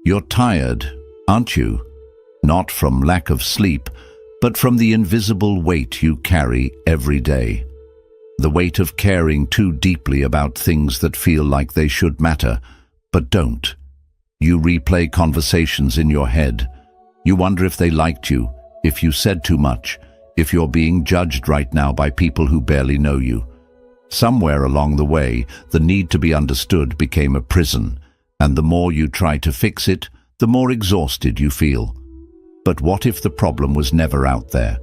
You're tired, aren't you? Not from lack of sleep, but from the invisible weight you carry every day. The weight of caring too deeply about things that feel like they should matter, but don't. You replay conversations in your head. You wonder if they liked you, if you said too much, if you're being judged right now by people who barely know you. Somewhere along the way, the need to be understood became a prison, and the more you try to fix it, the more exhausted you feel. But what if the problem was never out there?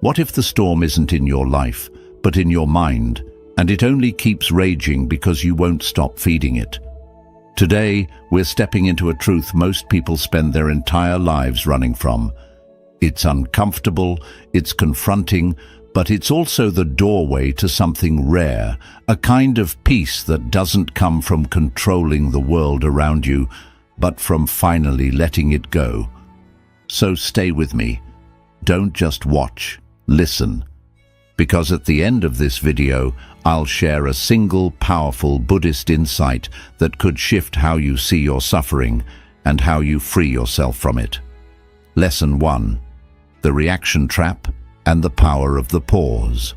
What if the storm isn't in your life, but in your mind, and it only keeps raging because you won't stop feeding it? Today, we're stepping into a truth most people spend their entire lives running from. It's uncomfortable, it's confronting, but it's also the doorway to something rare, a kind of peace that doesn't come from controlling the world around you, but from finally letting it go. So stay with me. Don't just watch, listen. Because at the end of this video, I'll share a single powerful Buddhist insight that could shift how you see your suffering and how you free yourself from it. Lesson 1. The reaction trap and the power of the pause.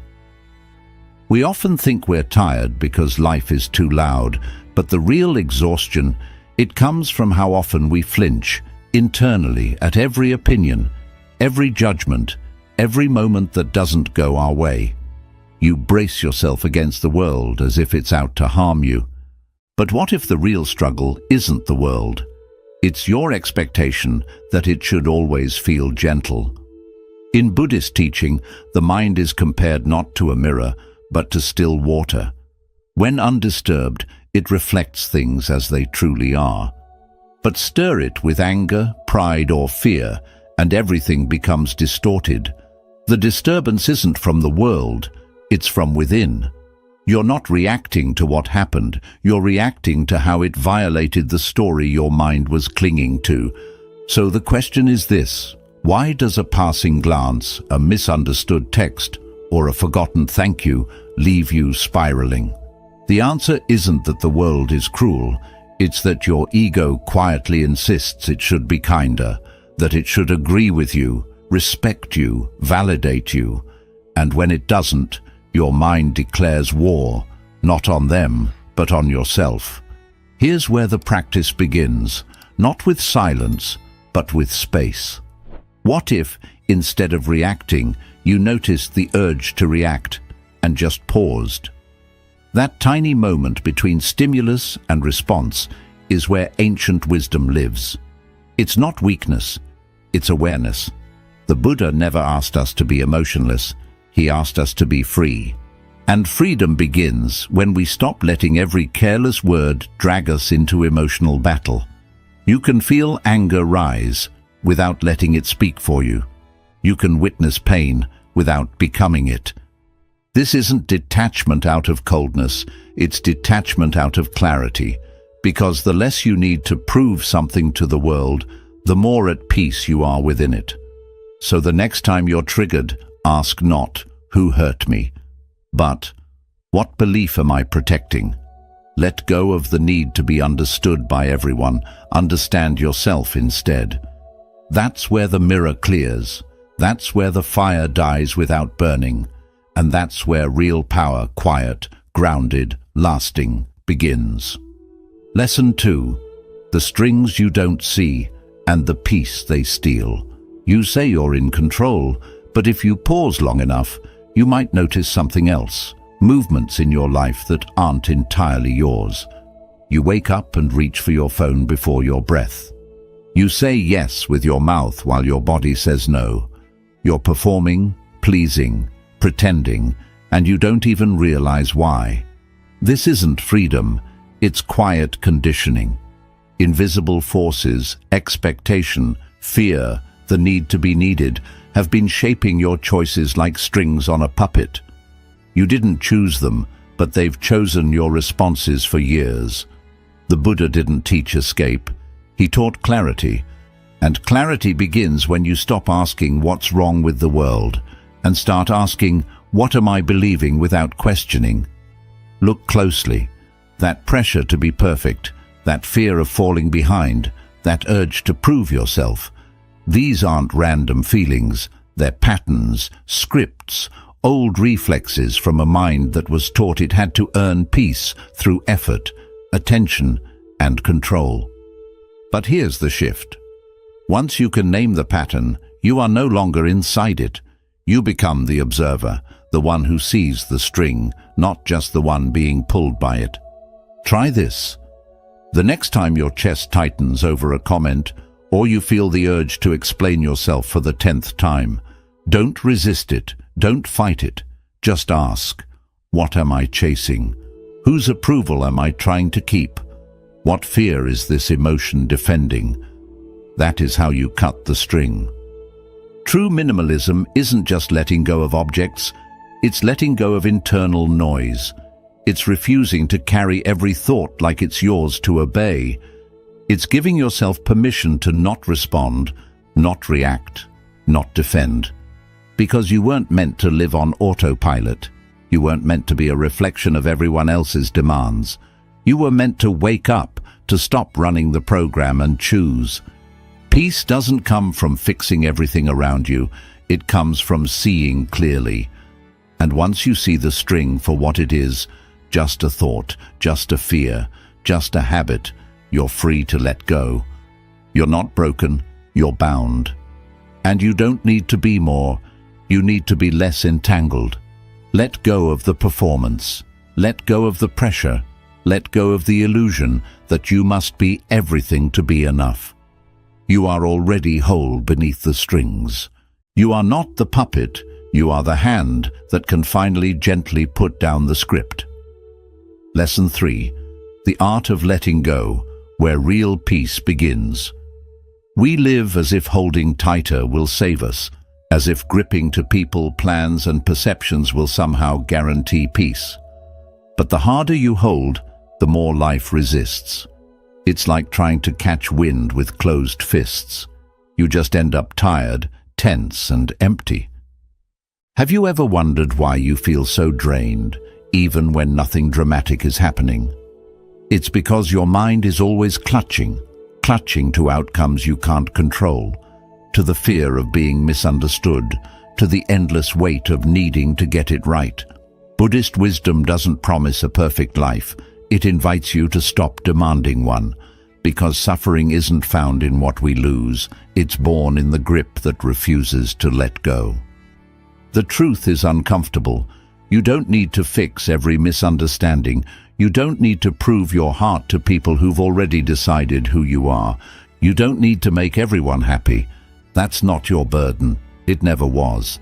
We often think we're tired because life is too loud, but the real exhaustion, it comes from how often we flinch internally at every opinion, every judgment, every moment that doesn't go our way. You brace yourself against the world as if it's out to harm you. But what if the real struggle isn't the world? It's your expectation that it should always feel gentle. In Buddhist teaching, the mind is compared not to a mirror, but to still water. When undisturbed, it reflects things as they truly are. But stir it with anger, pride, or fear, and everything becomes distorted. The disturbance isn't from the world, it's from within. You're not reacting to what happened, you're reacting to how it violated the story your mind was clinging to. So the question is this: why does a passing glance, a misunderstood text, or a forgotten thank you leave you spiraling? The answer isn't that the world is cruel, it's that your ego quietly insists it should be kinder, that it should agree with you, respect you, validate you. And when it doesn't, your mind declares war, not on them, but on yourself. Here's where the practice begins, not with silence, but with space. What if, instead of reacting, you noticed the urge to react and just paused? That tiny moment between stimulus and response is where ancient wisdom lives. It's not weakness, it's awareness. The Buddha never asked us to be emotionless, he asked us to be free. And freedom begins when we stop letting every careless word drag us into emotional battle. You can feel anger rise without letting it speak for you. You can witness pain without becoming it. This isn't detachment out of coldness, it's detachment out of clarity, because the less you need to prove something to the world, the more at peace you are within it. So the next time you're triggered, ask not, who hurt me? But, what belief am I protecting? Let go of the need to be understood by everyone, understand yourself instead. That's where the mirror clears, that's where the fire dies without burning, and that's where real power, quiet, grounded, lasting, begins. Lesson 2. The strings you don't see and the peace they steal. You say you're in control, but if you pause long enough, you might notice something else, movements in your life that aren't entirely yours. You wake up and reach for your phone before your breath. You say yes with your mouth while your body says no. You're performing, pleasing, pretending, and you don't even realize why. This isn't freedom, it's quiet conditioning. Invisible forces, expectation, fear, the need to be needed, have been shaping your choices like strings on a puppet. You didn't choose them, but they've chosen your responses for years. The Buddha didn't teach escape. He taught clarity, and clarity begins when you stop asking what's wrong with the world and start asking, what am I believing without questioning? Look closely. That pressure to be perfect, that fear of falling behind, that urge to prove yourself. These aren't random feelings, they're patterns, scripts, old reflexes from a mind that was taught it had to earn peace through effort, attention, and control. But here's the shift. Once you can name the pattern, you are no longer inside it. You become the observer, the one who sees the string, not just the one being pulled by it. Try this. The next time your chest tightens over a comment, or you feel the urge to explain yourself for the 10th time, don't resist it, don't fight it. Just ask, what am I chasing? Whose approval am I trying to keep? What fear is this emotion defending? That is how you cut the string. True minimalism isn't just letting go of objects, it's letting go of internal noise. It's refusing to carry every thought like it's yours to obey. It's giving yourself permission to not respond, not react, not defend. Because you weren't meant to live on autopilot. You weren't meant to be a reflection of everyone else's demands. You were meant to wake up, to stop running the program and choose. Peace doesn't come from fixing everything around you. It comes from seeing clearly. And once you see the string for what it is, just a thought, just a fear, just a habit, you're free to let go. You're not broken, you're bound. And you don't need to be more, you need to be less entangled. Let go of the performance. Let go of the pressure. Let go of the illusion that you must be everything to be enough. You are already whole beneath the strings. You are not the puppet, you are the hand that can finally gently put down the script. Lesson 3. The art of letting go, where real peace begins. We live as if holding tighter will save us, as if gripping to people, plans, and perceptions will somehow guarantee peace. But the harder you hold, the more life resists. It's like trying to catch wind with closed fists. You just end up tired, tense, and empty. Have you ever wondered why you feel so drained, even when nothing dramatic is happening? It's because your mind is always clutching to outcomes you can't control, to the fear of being misunderstood, to the endless weight of needing to get it right. Buddhist wisdom doesn't promise a perfect life. It invites you to stop demanding one, because suffering isn't found in what we lose, it's born in the grip that refuses to let go. The truth is uncomfortable. You don't need to fix every misunderstanding. You don't need to prove your heart to people who've already decided who you are. You don't need to make everyone happy. That's not your burden. It never was.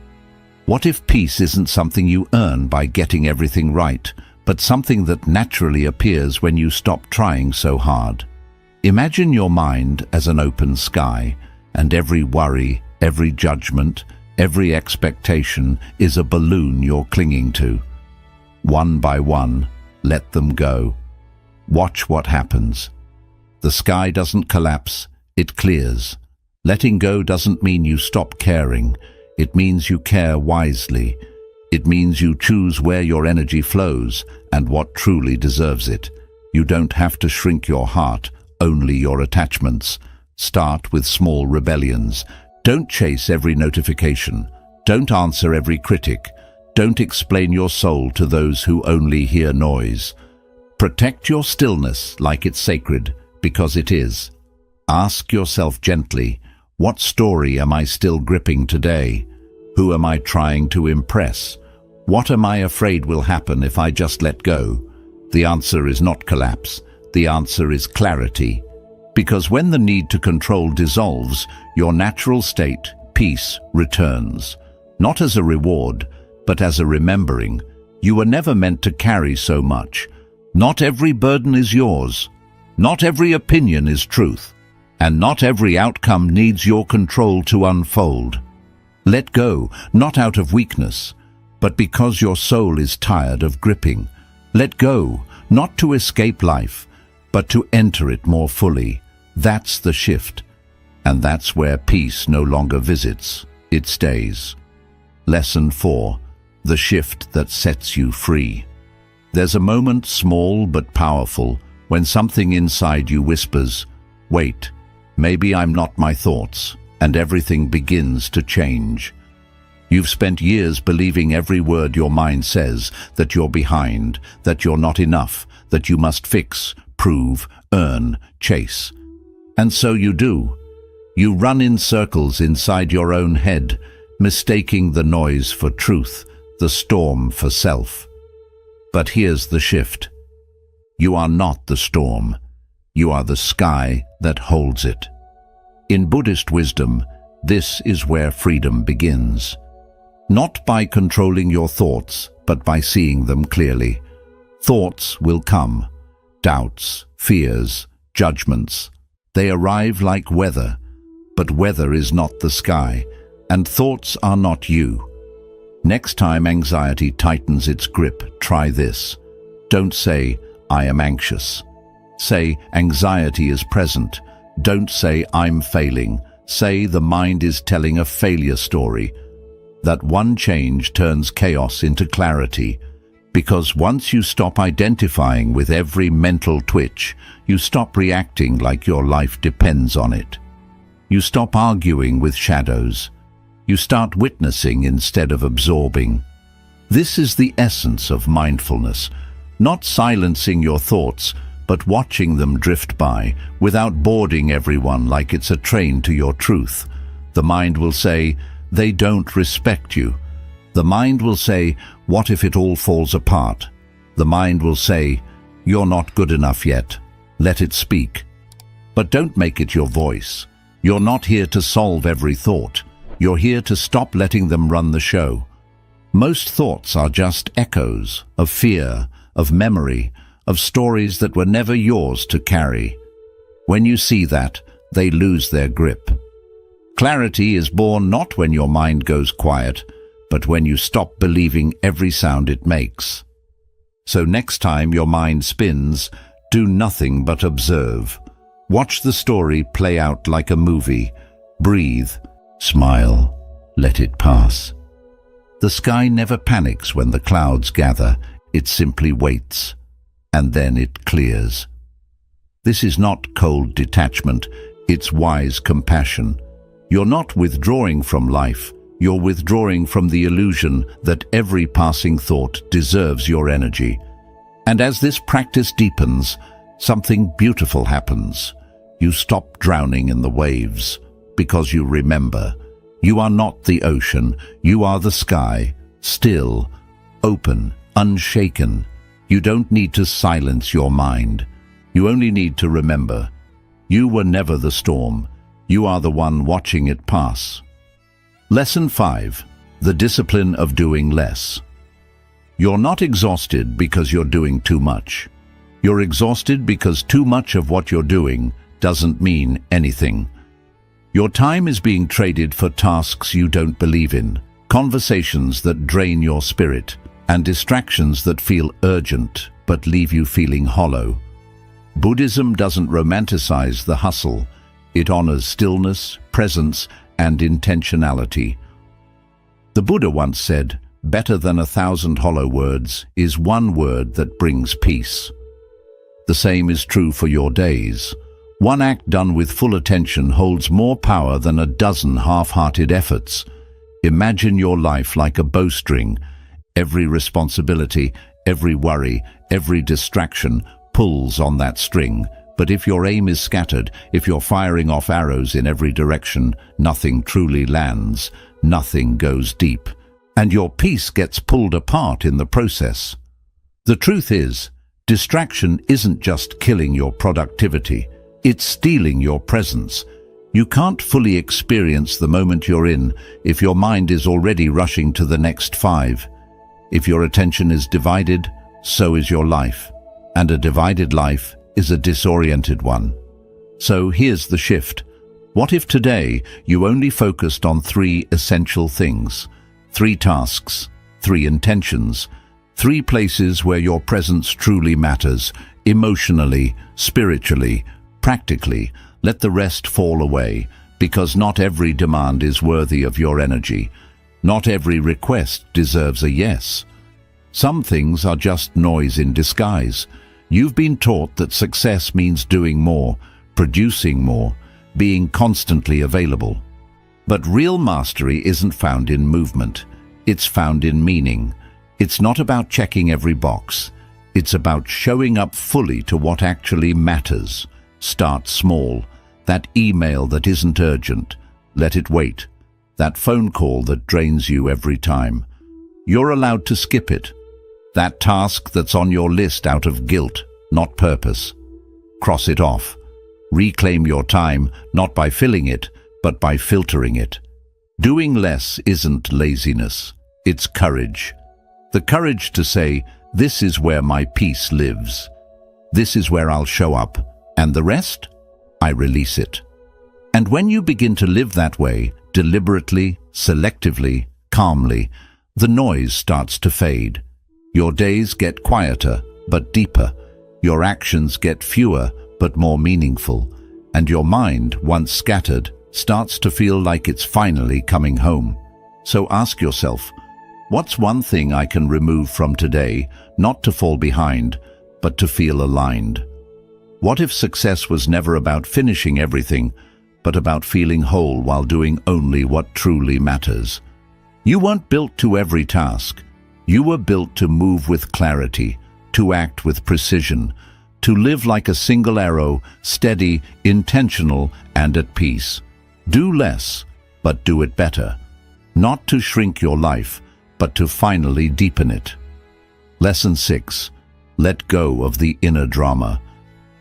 What if peace isn't something you earn by getting everything right, but something that naturally appears when you stop trying so hard? Imagine your mind as an open sky, and every worry, every judgment, every expectation is a balloon you're clinging to. One by one, let them go. Watch what happens. The sky doesn't collapse, it clears. Letting go doesn't mean you stop caring. It means you care wisely. It means you choose where your energy flows and what truly deserves it. You don't have to shrink your heart, only your attachments. Start with small rebellions. Don't chase every notification. Don't answer every critic. Don't explain your soul to those who only hear noise. Protect your stillness like it's sacred, because it is. Ask yourself gently, what story am I still gripping today? Who am I trying to impress? What am I afraid will happen if I just let go? The answer is not collapse. The answer is clarity. Because when the need to control dissolves, your natural state, peace, returns. Not as a reward, but as a remembering. You were never meant to carry so much. Not every burden is yours. Not every opinion is truth. And not every outcome needs your control to unfold. Let go, not out of weakness, but because your soul is tired of gripping. Let go, not to escape life, but to enter it more fully. That's the shift. And that's where peace no longer visits, it stays. Lesson 4. The shift that sets you free. There's a moment, small but powerful, when something inside you whispers, wait, maybe I'm not my thoughts, and everything begins to change. You've spent years believing every word your mind says, that you're behind, that you're not enough, that you must fix, prove, earn, chase. And so you do. You run in circles inside your own head, mistaking the noise for truth, the storm for self. But here's the shift. You are not the storm. You are the sky that holds it. In Buddhist wisdom, this is where freedom begins. Not by controlling your thoughts, but by seeing them clearly. Thoughts will come. Doubts, fears, judgments. They arrive like weather, but weather is not the sky, and thoughts are not you. Next time anxiety tightens its grip, try this. Don't say, "I am anxious." Say, "Anxiety is present." Don't say, "I'm failing." Say, "The mind is telling a failure story." That one change turns chaos into clarity, because once you stop identifying with every mental twitch, you stop reacting like your life depends on it. You stop arguing with shadows. You start witnessing instead of absorbing. This is the essence of mindfulness, not silencing your thoughts, but watching them drift by, without boarding everyone like it's a train to your truth. The mind will say, "They don't respect you." The mind will say, "What if it all falls apart?" The mind will say, "You're not good enough yet." Let it speak. But don't make it your voice. You're not here to solve every thought. You're here to stop letting them run the show. Most thoughts are just echoes of fear, of memory, of stories that were never yours to carry. When you see that, they lose their grip. Clarity is born not when your mind goes quiet, but when you stop believing every sound it makes. So next time your mind spins, do nothing but observe. Watch the story play out like a movie. Breathe, smile, let it pass. The sky never panics when the clouds gather. It simply waits, and then it clears. This is not cold detachment, it's wise compassion. You're not withdrawing from life, you're withdrawing from the illusion that every passing thought deserves your energy. And as this practice deepens, something beautiful happens. You stop drowning in the waves, because you remember, you are not the ocean, you are the sky, still, open, unshaken. You don't need to silence your mind. You only need to remember, you were never the storm. You are the one watching it pass. Lesson 5. The discipline of doing less. You're not exhausted because you're doing too much. You're exhausted because too much of what you're doing doesn't mean anything. Your time is being traded for tasks you don't believe in, conversations that drain your spirit, and distractions that feel urgent but leave you feeling hollow. Buddhism doesn't romanticize the hustle. It honors stillness, presence, and intentionality. The Buddha once said, "Better than 1,000 hollow words is one word that brings peace." The same is true for your days. One act done with full attention holds more power than a dozen half-hearted efforts. Imagine your life like a bowstring. Every responsibility, every worry, every distraction pulls on that string. But if your aim is scattered, if you're firing off arrows in every direction, nothing truly lands, nothing goes deep, and your peace gets pulled apart in the process. The truth is, distraction isn't just killing your productivity, it's stealing your presence. You can't fully experience the moment you're in if your mind is already rushing to the next 5. If your attention is divided, so is your life, and a divided life is a disoriented one. So here's the shift. What if today you only focused on 3 essential things, 3 tasks, 3 intentions, 3 places where your presence truly matters, emotionally, spiritually, practically? Let the rest fall away, because not every demand is worthy of your energy. Not every request deserves a yes. Some things are just noise in disguise. You've been taught that success means doing more, producing more, being constantly available. But real mastery isn't found in movement. It's found in meaning. It's not about checking every box. It's about showing up fully to what actually matters. Start small. That email that isn't urgent, let it wait. That phone call that drains you every time, you're allowed to skip it. That task that's on your list out of guilt, not purpose. Cross it off. Reclaim your time, not by filling it, but by filtering it. Doing less isn't laziness, it's courage. The courage to say, this is where my peace lives. This is where I'll show up, and the rest, I release it. And when you begin to live that way, deliberately, selectively, calmly, the noise starts to fade. Your days get quieter, but deeper. Your actions get fewer, but more meaningful. And your mind, once scattered, starts to feel like it's finally coming home. So ask yourself, what's one thing I can remove from today, not to fall behind, but to feel aligned? What if success was never about finishing everything, but about feeling whole while doing only what truly matters? You weren't built to every task. You were built to move with clarity, to act with precision, to live like a single arrow, steady, intentional, and at peace. Do less, but do it better. Not to shrink your life, but to finally deepen it. Lesson 6. Let go of the inner drama.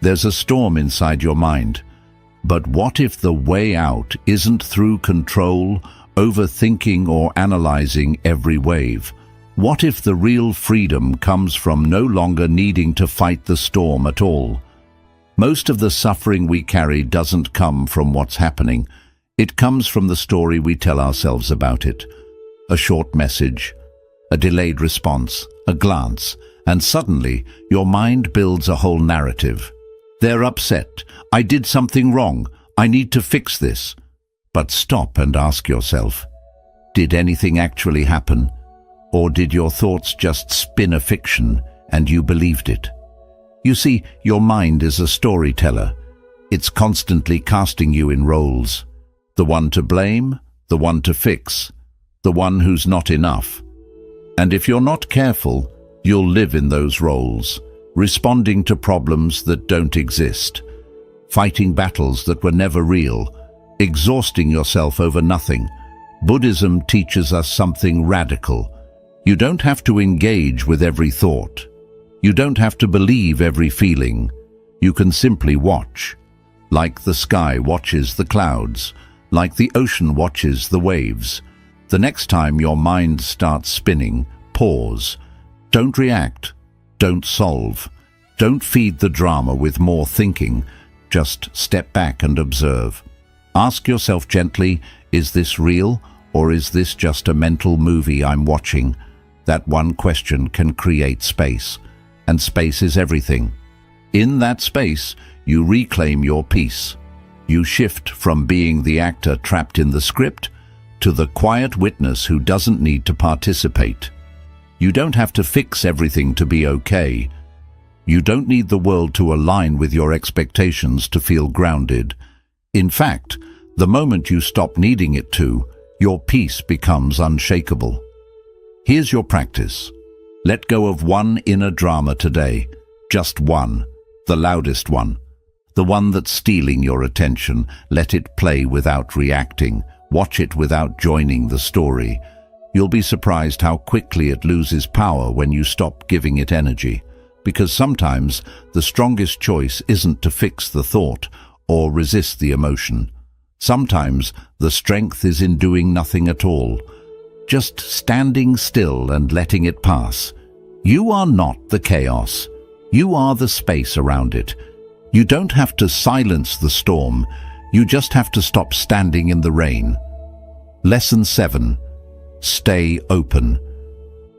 There's a storm inside your mind. But what if the way out isn't through control, overthinking, or analyzing every wave? What if the real freedom comes from no longer needing to fight the storm at all? Most of the suffering we carry doesn't come from what's happening. It comes from the story we tell ourselves about it. A short message, a delayed response, a glance, and suddenly your mind builds a whole narrative. They're upset. I did something wrong. I need to fix this. But stop and ask yourself, did anything actually happen? Or did your thoughts just spin a fiction and you believed it? You see, your mind is a storyteller. It's constantly casting you in roles. The one to blame, the one to fix, the one who's not enough. And if you're not careful, you'll live in those roles, responding to problems that don't exist, fighting battles that were never real, exhausting yourself over nothing. Buddhism teaches us something radical. You don't have to engage with every thought. You don't have to believe every feeling. You can simply watch, like the sky watches the clouds, like the ocean watches the waves. The next time your mind starts spinning, pause. Don't react. Don't solve. Don't feed the drama with more thinking. Just step back and observe. Ask yourself gently, is this real, or is this just a mental movie I'm watching? That one question can create space, and space is everything. In that space, you reclaim your peace. You shift from being the actor trapped in the script to the quiet witness who doesn't need to participate. You don't have to fix everything to be okay. You don't need the world to align with your expectations to feel grounded. In fact, the moment you stop needing it to, your peace becomes unshakable. Here's your practice. Let go of one inner drama today. Just one. The loudest one. The one that's stealing your attention. Let it play without reacting. Watch it without joining the story. You'll be surprised how quickly it loses power when you stop giving it energy. Because sometimes the strongest choice isn't to fix the thought or resist the emotion. Sometimes the strength is in doing nothing at all. Just standing still and letting it pass. You are not the chaos. You are the space around it. You don't have to silence the storm. You just have to stop standing in the rain. Lesson 7. Stay open.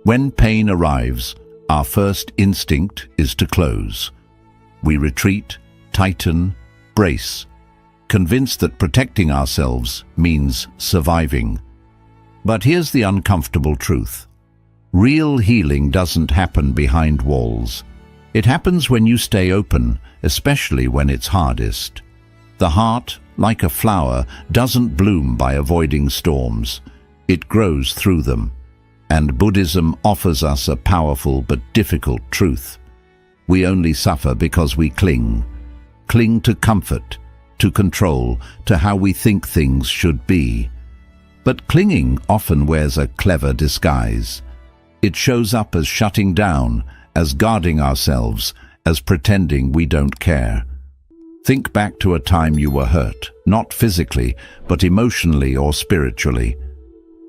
When pain arrives, our first instinct is to close. We retreat, tighten, brace, convinced that protecting ourselves means surviving. But here's the uncomfortable truth. Real healing doesn't happen behind walls. It happens when you stay open, especially when it's hardest. The heart, like a flower, doesn't bloom by avoiding storms. It grows through them. And Buddhism offers us a powerful but difficult truth. We only suffer because we cling. Cling to comfort, to control, to how we think things should be. But clinging often wears a clever disguise. It shows up as shutting down, as guarding ourselves, as pretending we don't care. Think back to a time you were hurt, not physically, but emotionally or spiritually.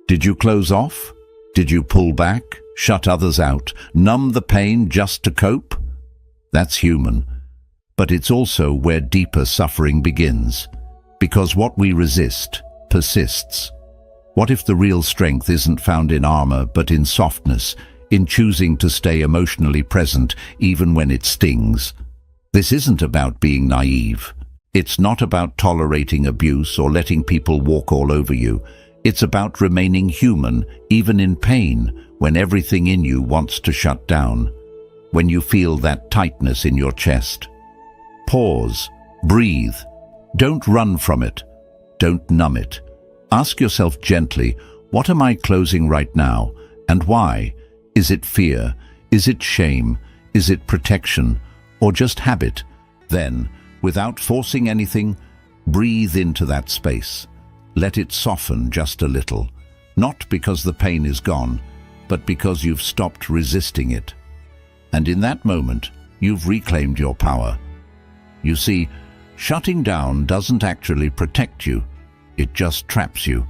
Did you close off? Did you pull back, shut others out, numb the pain just to cope? That's human. But it's also where deeper suffering begins. Because what we resist persists. What if the real strength isn't found in armor, but in softness, in choosing to stay emotionally present even when it stings? This isn't about being naive. It's not about tolerating abuse or letting people walk all over you. It's about remaining human, even in pain, when everything in you wants to shut down. When you feel that tightness in your chest. Pause. Breathe. Don't run from it. Don't numb it. Ask yourself gently, what am I closing right now, and why? Is it fear? Is it shame? Is it protection? Or just habit? Then, without forcing anything, breathe into that space. Let it soften just a little, not because the pain is gone, but because you've stopped resisting it. And in that moment, you've reclaimed your power. You see, shutting down doesn't actually protect you. It just traps you.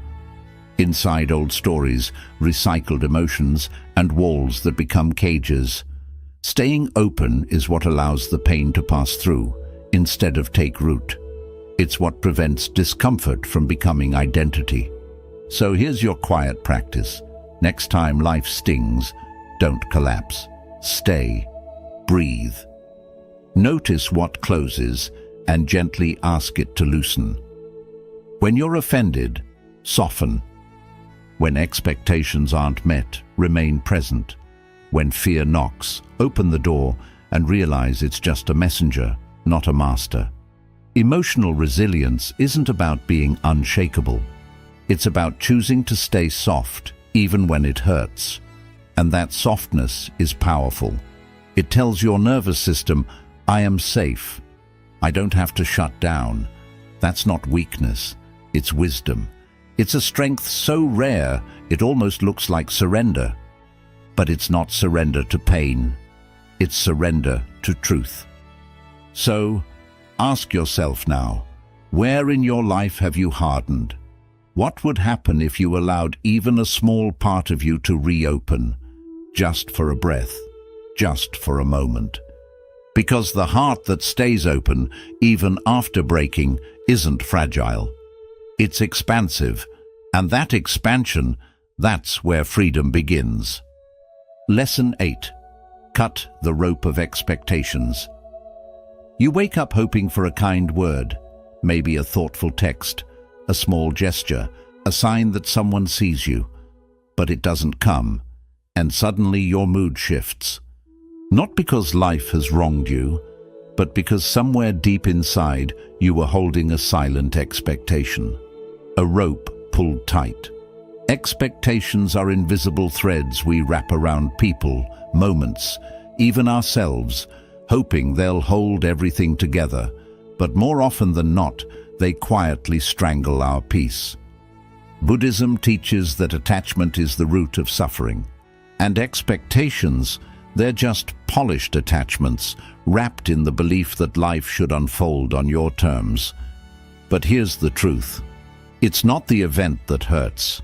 Inside old stories, recycled emotions, and walls that become cages. Staying open is what allows the pain to pass through, instead of take root. It's what prevents discomfort from becoming identity. So here's your quiet practice. Next time life stings, don't collapse. Stay. Breathe. Notice what closes and gently ask it to loosen. When you're offended, soften. When expectations aren't met, remain present. When fear knocks, open the door and realize it's just a messenger, not a master. Emotional resilience isn't about being unshakable. It's about choosing to stay soft, even when it hurts. And that softness is powerful. It tells your nervous system, I am safe. I don't have to shut down. That's not weakness. It's wisdom. It's a strength so rare, it almost looks like surrender. But it's not surrender to pain. It's surrender to truth. So, ask yourself now, where in your life have you hardened? What would happen if you allowed even a small part of you to reopen, just for a breath, just for a moment? Because the heart that stays open, even after breaking, isn't fragile. It's expansive, and that expansion, that's where freedom begins. Lesson 8. Cut the rope of expectations. You wake up hoping for a kind word, maybe a thoughtful text, a small gesture, a sign that someone sees you. But it doesn't come, and suddenly your mood shifts. Not because life has wronged you, but because somewhere deep inside you were holding a silent expectation. A rope pulled tight. Expectations are invisible threads we wrap around people, moments, even ourselves, hoping they'll hold everything together, but more often than not, they quietly strangle our peace. Buddhism teaches that attachment is the root of suffering, and expectations, they're just polished attachments, wrapped in the belief that life should unfold on your terms. But here's the truth. It's not the event that hurts.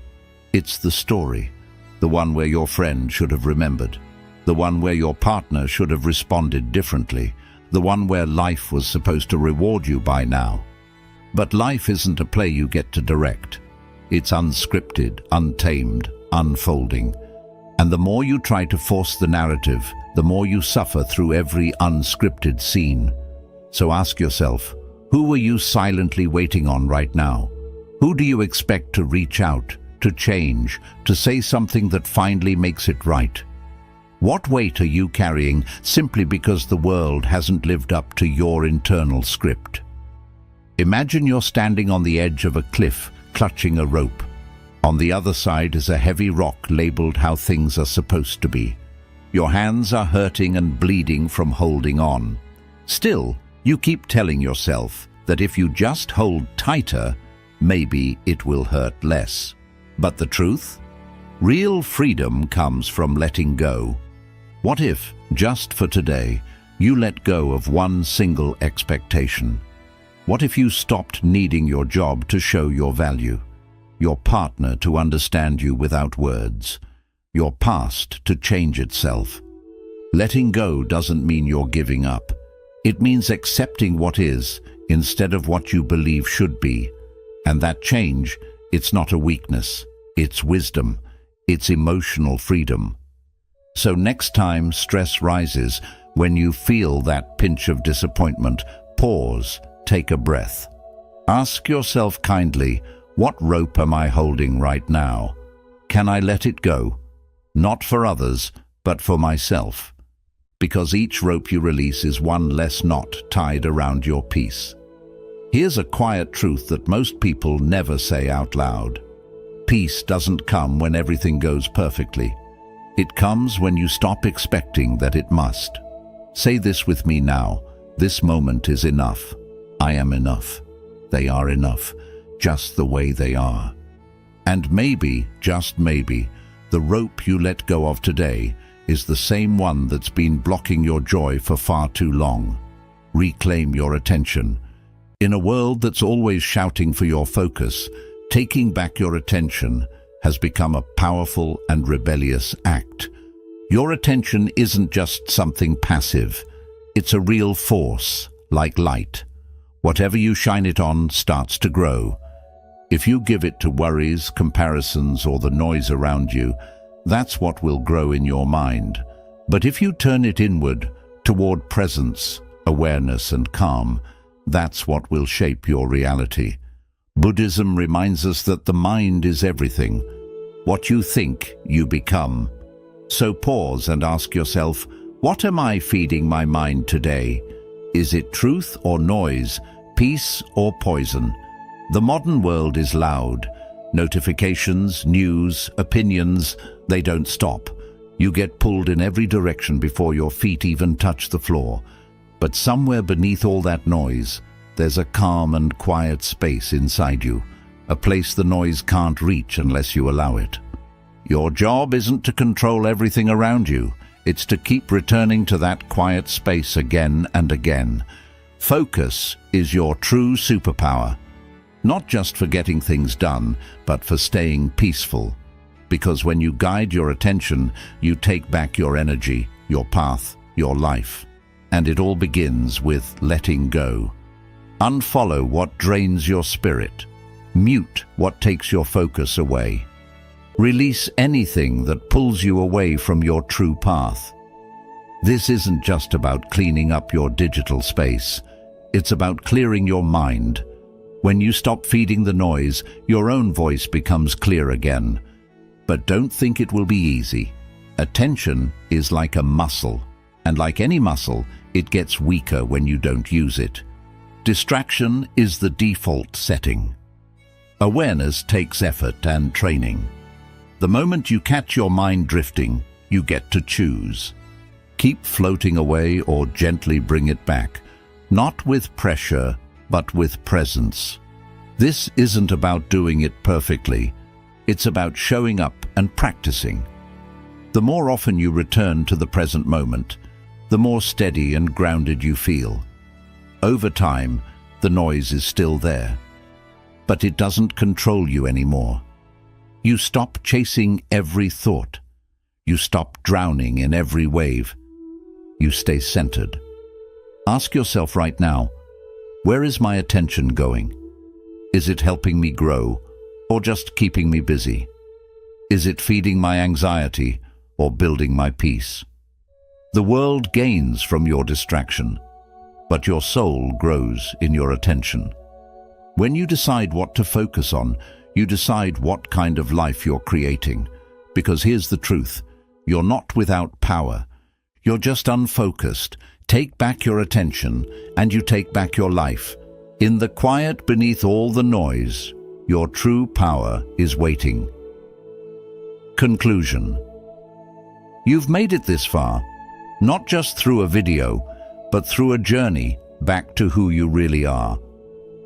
It's the story, the one where your friend should have remembered, the one where your partner should have responded differently, the one where life was supposed to reward you by now. But life isn't a play you get to direct. It's unscripted, untamed, unfolding. And the more you try to force the narrative, the more you suffer through every unscripted scene. So ask yourself, who are you silently waiting on right now? Who do you expect to reach out, to change, to say something that finally makes it right? What weight are you carrying simply because the world hasn't lived up to your internal script? Imagine you're standing on the edge of a cliff, clutching a rope. On the other side is a heavy rock labeled how things are supposed to be. Your hands are hurting and bleeding from holding on. Still, you keep telling yourself that if you just hold tighter, maybe it will hurt less. But the truth? Real freedom comes from letting go. What if, just for today, you let go of one single expectation? What if you stopped needing your job to show your value, your partner to understand you without words, your past to change itself? Letting go doesn't mean you're giving up. It means accepting what is instead of what you believe should be. And that change, it's not a weakness, it's wisdom, it's emotional freedom. So next time stress rises, when you feel that pinch of disappointment, pause, take a breath. Ask yourself kindly, what rope am I holding right now? Can I let it go? Not for others, but for myself. Because each rope you release is one less knot tied around your peace. Here's a quiet truth that most people never say out loud. Peace doesn't come when everything goes perfectly. It comes when you stop expecting that it must. Say this with me now. This moment is enough. I am enough. They are enough, just the way they are. And maybe, just maybe, the rope you let go of today is the same one that's been blocking your joy for far too long. Reclaim your attention. In a world that's always shouting for your focus, taking back your attention has become a powerful and rebellious act. Your attention isn't just something passive. It's a real force, like light. Whatever you shine it on starts to grow. If you give it to worries, comparisons, or the noise around you, that's what will grow in your mind. But if you turn it inward, toward presence, awareness, and calm, that's what will shape your reality. Buddhism reminds us that the mind is everything. What you think, you become. So pause and ask yourself, what am I feeding my mind today? Is it truth or noise, peace or poison? The modern world is loud. Notifications, news, opinions, they don't stop. You get pulled in every direction before your feet even touch the floor. But somewhere beneath all that noise, there's a calm and quiet space inside you, a place the noise can't reach unless you allow it. Your job isn't to control everything around you. It's to keep returning to that quiet space again and again. Focus is your true superpower. Not just for getting things done, but for staying peaceful. Because when you guide your attention, you take back your energy, your path, your life. And it all begins with letting go. Unfollow what drains your spirit. Mute what takes your focus away. Release anything that pulls you away from your true path. This isn't just about cleaning up your digital space. It's about clearing your mind. When you stop feeding the noise, your own voice becomes clear again. But don't think it will be easy. Attention is like a muscle, and like any muscle, it gets weaker when you don't use it. Distraction is the default setting. Awareness takes effort and training. The moment you catch your mind drifting, you get to choose. Keep floating away or gently bring it back, not with pressure, but with presence. This isn't about doing it perfectly. It's about showing up and practicing. The more often you return to the present moment, the more steady and grounded you feel. Over time, the noise is still there, but it doesn't control you anymore. You stop chasing every thought. You stop drowning in every wave. You stay centered. Ask yourself right now, where is my attention going? Is it helping me grow or just keeping me busy? Is it feeding my anxiety or building my peace? The world gains from your distraction, but your soul grows in your attention. When you decide what to focus on, you decide what kind of life you're creating. Because here's the truth, you're not without power. You're just unfocused. Take back your attention and you take back your life. In the quiet beneath all the noise, your true power is waiting. Conclusion. You've made it this far, not just through a video, but through a journey back to who you really are.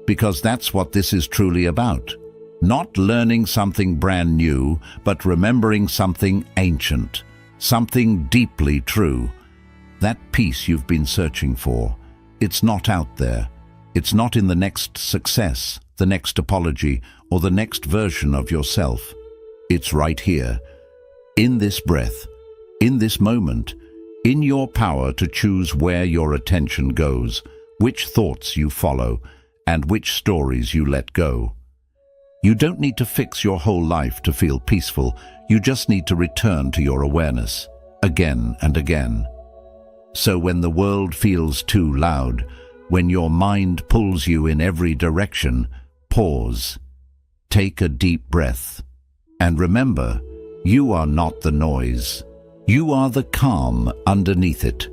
Because that's what this is truly about. Not learning something brand new, but remembering something ancient, something deeply true. That peace you've been searching for, it's not out there. It's not in the next success, the next apology, or the next version of yourself. It's right here, in this breath, in this moment, in your power to choose where your attention goes, which thoughts you follow, and which stories you let go. You don't need to fix your whole life to feel peaceful. You just need to return to your awareness, again and again. So when the world feels too loud, when your mind pulls you in every direction, pause. Take a deep breath. And remember, you are not the noise. You are the calm underneath it.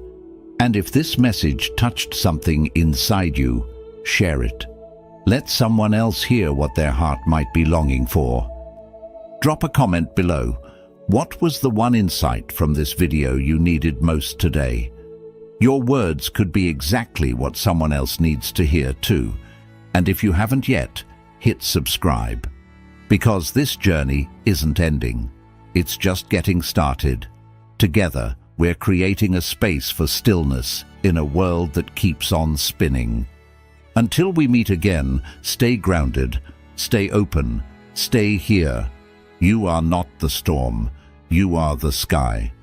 And if this message touched something inside you, share it. Let someone else hear what their heart might be longing for. Drop a comment below. What was the one insight from this video you needed most today? Your words could be exactly what someone else needs to hear too. And if you haven't yet, hit subscribe. Because this journey isn't ending. It's just getting started. Together, we're creating a space for stillness in a world that keeps on spinning. Until we meet again, stay grounded, stay open, stay here. You are not the storm. You are the sky.